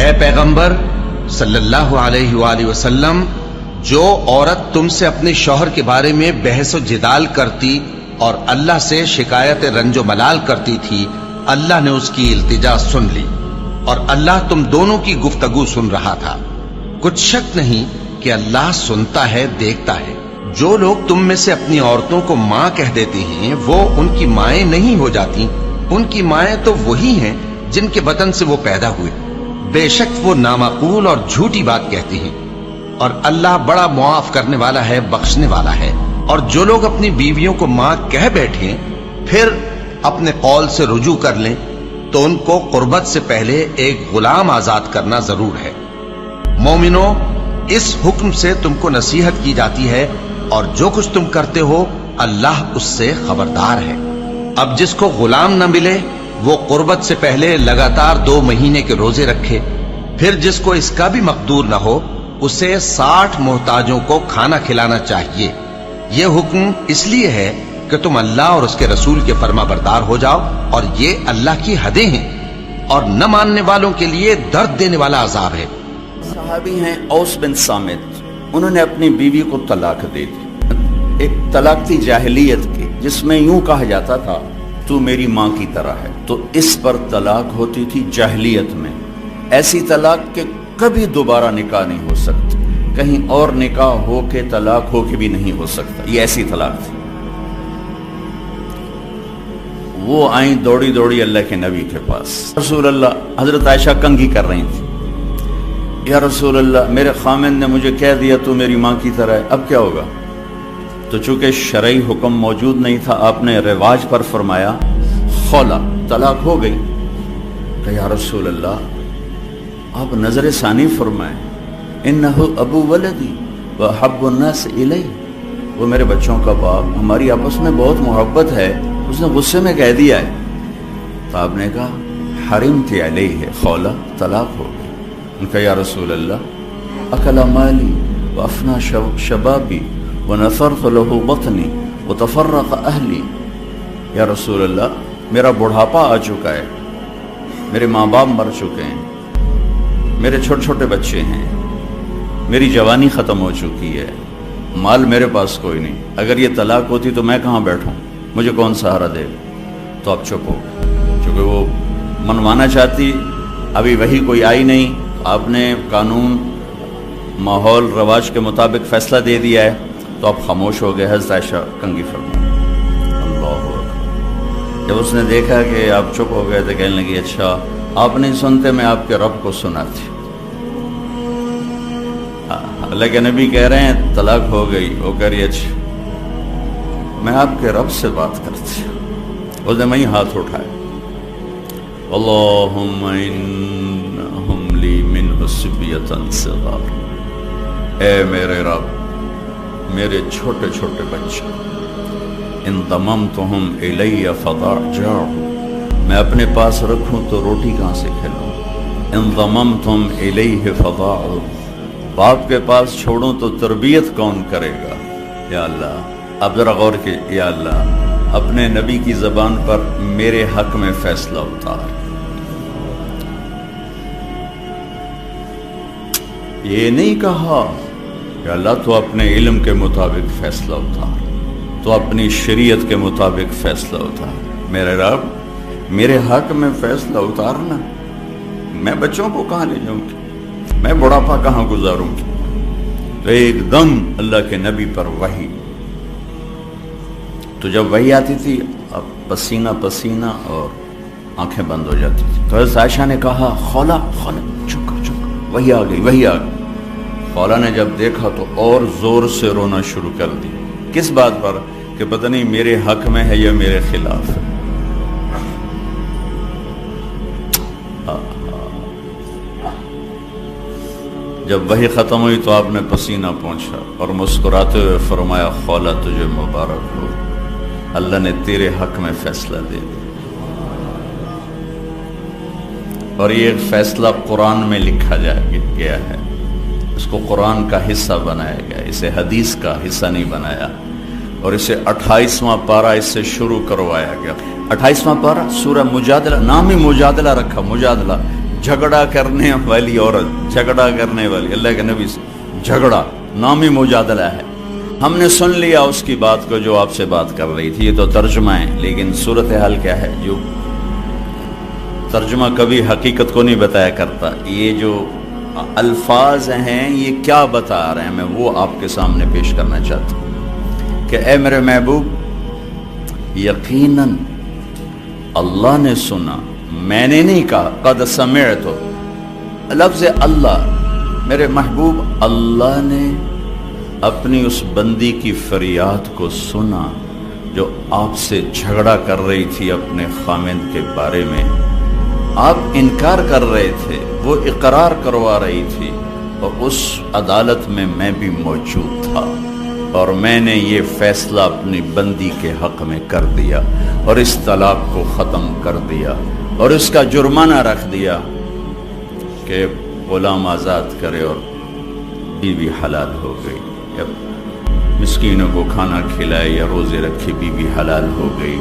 اے پیغمبر صلی اللہ علیہ وآلہ وسلم، جو عورت تم سے اپنے شوہر کے بارے میں بحث و جدال کرتی اور اللہ سے شکایت رنج و ملال کرتی تھی، اللہ نے اس کی التجا سن لی اور اللہ تم دونوں کی گفتگو سن رہا تھا۔ کچھ شک نہیں کہ اللہ سنتا ہے، دیکھتا ہے۔ جو لوگ تم میں سے اپنی عورتوں کو ماں کہہ دیتے ہیں وہ ان کی مائیں نہیں ہو جاتی، ان کی مائیں تو وہی ہیں جن کے بطن سے وہ پیدا ہوئے۔ بے شک وہ نامعقول اور جھوٹی بات کہتے ہیں، اور اللہ بڑا معاف کرنے والا ہے، بخشنے والا ہے۔ اور جو لوگ اپنی بیویوں کو ماں کہہ بیٹھیں پھر اپنے قول سے رجوع کر لیں تو ان کو قربت سے پہلے ایک غلام آزاد کرنا ضرور ہے۔ مومنو، اس حکم سے تم کو نصیحت کی جاتی ہے اور جو کچھ تم کرتے ہو اللہ اس سے خبردار ہے۔ اب جس کو غلام نہ ملے وہ قربت سے پہلے لگاتار 2 مہینے کے روزے رکھے، پھر جس کو اس کا بھی مقدور نہ ہو اسے 60 محتاجوں کو کھانا کھلانا چاہیے۔ یہ حکم اس لیے ہے کہ تم اللہ اور اس کے رسول کے فرما بردار ہو جاؤ، اور یہ اللہ کی حدیں ہیں اور نہ ماننے والوں کے لیے درد دینے والا عذاب ہے۔ صحابی ہیں اوس بن صامت، انہوں نے اپنی بیوی کو طلاق دے دی۔ ایک طلاق تھی جاہلیت کی جس میں یوں کہا جاتا تھا تو میری ماں کی طرح ہے، تو اس پر طلاق ہوتی تھی جاہلیت میں۔ ایسی طلاق کہ کبھی دوبارہ نکاح نہیں ہو سکتا، کہیں اور نکاح ہو کے طلاق ہو کے بھی نہیں ہو سکتا، یہ ایسی طلاق تھی۔ وہ آئیں دوڑی دوڑی اللہ کے نبی کے پاس، رسول اللہ، حضرت عائشہ کنگھی کر رہی تھی، یا رسول اللہ میرے خامن نے مجھے کہہ دیا تو میری ماں کی طرح ہے، اب کیا ہوگا؟ تو چونکہ شرعی حکم موجود نہیں تھا، آپ نے رواج پر فرمایا خولا، طلاق ہو گئی۔ کہ یا رسول اللہ آپ نظر ثانی فرمائیں، انہو ابو ولدی وحب الناس الی، وہ میرے بچوں کا باپ، ہماری آپس میں بہت محبت ہے، اس نے غصے میں کہہ دیا ہے۔ تو آپ نے کہا حرمت علیہ خولا، طلاق ہو گئی۔ ان کا یا رسول اللہ اکل مالی وافنا شبابی ونثرت له بطنی وتفرق اہلی، یا رسول اللہ میرا بڑھاپا آ چکا ہے، میرے ماں باپ مر چکے ہیں، میرے چھوٹے چھوٹے بچے ہیں، میری جوانی ختم ہو چکی ہے، مال میرے پاس کوئی نہیں، اگر یہ طلاق ہوتی تو میں کہاں بیٹھوں، مجھے کون سہارا دے؟ تو اب چپ ہو، چونکہ وہ منوانا چاہتی، ابھی وہی کوئی آئی نہیں، آپ نے قانون ماحول رواج کے مطابق فیصلہ دے دیا ہے، تو آپ خاموش ہو گئے۔ حضرت عائشہ کنگھی فرمائیں، اللہ اکبر۔ جب اس نے دیکھا کہ آپ چپ ہو گئے تو کہنے لگی اچھا آپ نہیں سنتے، میں آپ کے رب کو سناتی۔ اللہ کے نبی کہہ رہے ہیں طلاق ہو گئی، وہ کہہ رہی اچھا میں آپ کے رب سے بات کرتی ہوں۔ اس نے وہیں ہاتھ اٹھائے، اللہم انہم لی منہ صبیۃ صغار، اے میرے رب میرے چھوٹے چھوٹے بچے، ان ضممتہم الی فضاجعوا، میں اپنے پاس رکھوں تو روٹی کہاں سے کھلاؤں، ان ضممتم الیہ فضاعوا، باپ کے پاس چھوڑوں تو تربیت کون کرے گا؟ یا اللہ اب ذرا غور کی، یا اللہ اپنے نبی کی زبان پر میرے حق میں فیصلہ اتار۔ یہ نہیں کہا کہ اللہ تو اپنے علم کے مطابق فیصلہ اتار، تو اپنی شریعت کے مطابق فیصلہ اتار۔ میرے رب میرے حق میں فیصلہ اتارنا، میں بچوں کو کہاں لے جاؤں گی، میں بڑھاپا کہاں گزاروں گی؟ تو ایک دم اللہ کے نبی پر وحی، تو جب وحی آتی تھی اب پسینہ پسینہ اور آنکھیں بند ہو جاتی تھی۔ تو حضرت عائشہ نے کہا خولا خولا، چپ وحی آ گئی، وحی آ گئی۔ خولا نے جب دیکھا تو اور زور سے رونا شروع کر دی، کس بات پر کہ پتہ نہیں میرے حق میں ہے یا میرے خلاف ہے۔ جب وحی ختم ہوئی تو آپ نے پسینہ پہنچا اور مسکراتے ہوئے فرمایا خولا تجھے مبارک ہو، اللہ نے تیرے حق میں فیصلہ دے دیا۔ اور یہ فیصلہ قرآن میں لکھا گیا ہے، اس کو قرآن کا حصہ بنایا گیا، اسے حدیث کا حصہ نہیں بنایا، اور اسے 28واں پارہ اس سے شروع کروایا گیا۔ 28واں پارہ سورہ مجادلہ، نام ہی مجادلہ رکھا، مجادلہ جھگڑا کرنے والی عورت، جھگڑا کرنے والی، اللہ کے نبی سے جھگڑا نامی مجادلہ ہے۔ ہم نے سن لیا اس کی بات کو جو آپ سے بات کر رہی تھی، یہ تو ترجمہ ہے، لیکن صورتحال کیا ہے؟ جو ترجمہ کبھی حقیقت کو نہیں بتایا کرتا، یہ جو الفاظ ہیں یہ کیا بتا رہے ہیں، میں وہ آپ کے سامنے پیش کرنا چاہتا ہوں کہ اے میرے محبوب، یقیناً اللہ نے سنا، میں نے نہیں کہا، قد سمعت، لفظ اللہ، میرے محبوب اللہ نے اپنی اس بندی کی فریاد کو سنا جو آپ سے جھگڑا کر رہی تھی اپنے خامند کے بارے میں۔ آپ انکار کر رہے تھے، وہ اقرار کروا رہی تھی، اور اس عدالت میں میں بھی موجود تھا، اور میں نے یہ فیصلہ اپنی بندی کے حق میں کر دیا اور اس طلاق کو ختم کر دیا اور اس کا جرمانہ رکھ دیا کہ غلام آزاد کرے اور بیوی حلال ہو گئی، یا مسکینوں کو کھانا کھلائے یا روزے رکھے بیوی حلال ہو گئی۔